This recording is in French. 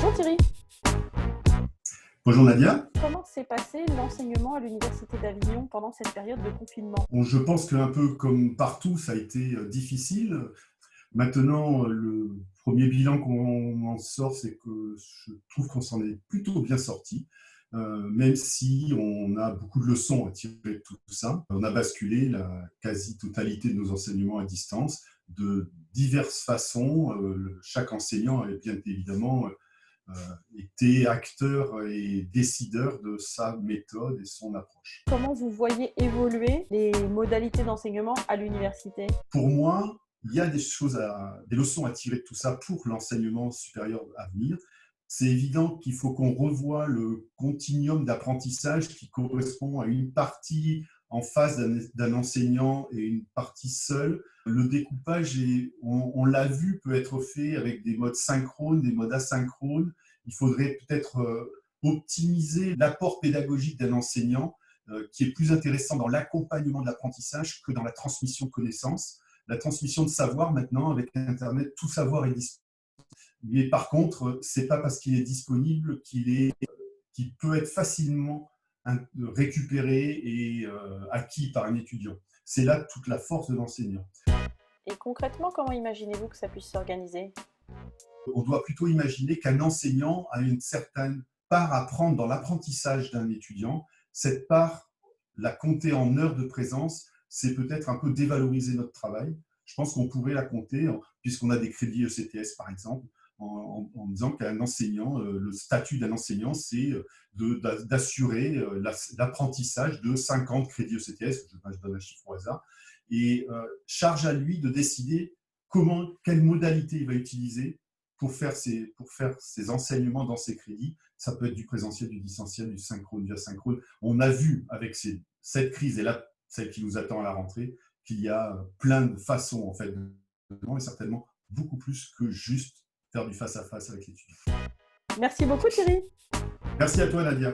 Bonjour Thierry, Bonjour Nadia. comment s'est passé l'enseignement à l'Université d'Avignon pendant cette période de confinement? Bon, je pense qu'un peu comme partout, ça a été difficile. Maintenant, le premier bilan qu'on en sort, c'est que je trouve qu'on s'en est plutôt bien sorti, même si on a beaucoup de leçons à tirer de tout ça. On a basculé la quasi-totalité de nos enseignements à distance de diverses façons. Chaque enseignant a bien évidemment été acteur et décideur de sa méthode et son approche. Comment vous voyez évoluer les modalités d'enseignement à l'université? Pour moi, il y a des leçons à tirer de tout ça pour l'enseignement supérieur à venir. C'est évident qu'il faut qu'on revoie le continuum d'apprentissage qui correspond à une partie en face d'un enseignant et une partie seule. Le découpage, on l'a vu, peut être fait avec des modes synchrones, des modes asynchrones. Il faudrait peut-être optimiser l'apport pédagogique d'un enseignant qui est plus intéressant dans l'accompagnement de l'apprentissage que dans la transmission de connaissances. La transmission de savoir, maintenant, avec Internet, tout savoir est disponible. Mais par contre, ce n'est pas parce qu'il est disponible qu'il peut être facilement récupéré et acquis par un étudiant. C'est là toute la force de l'enseignant. Et concrètement, comment imaginez-vous que ça puisse s'organiser? On doit plutôt imaginer qu'un enseignant a une certaine part à prendre dans l'apprentissage d'un étudiant. Cette part, la compter en heures de présence, c'est peut-être un peu dévaloriser notre travail. Je pense qu'on pourrait la compter, puisqu'on a des crédits ECTS par exemple, en disant qu'un enseignant, le statut d'un enseignant, c'est d'assurer l'apprentissage de 50 crédits ECTS, je donne un chiffre au hasard, et charge à lui de décider quelle modalité il va utiliser pour faire ses enseignements dans ces crédits. Ça peut être du présentiel, du distanciel, du synchrone, du asynchrone. On a vu avec cette crise et là, celle qui nous attend à la rentrée, qu'il y a plein de façons en fait, et certainement beaucoup plus que juste faire du face-à-face avec l'étudiant. Merci beaucoup Thierry. Merci à toi Nadia.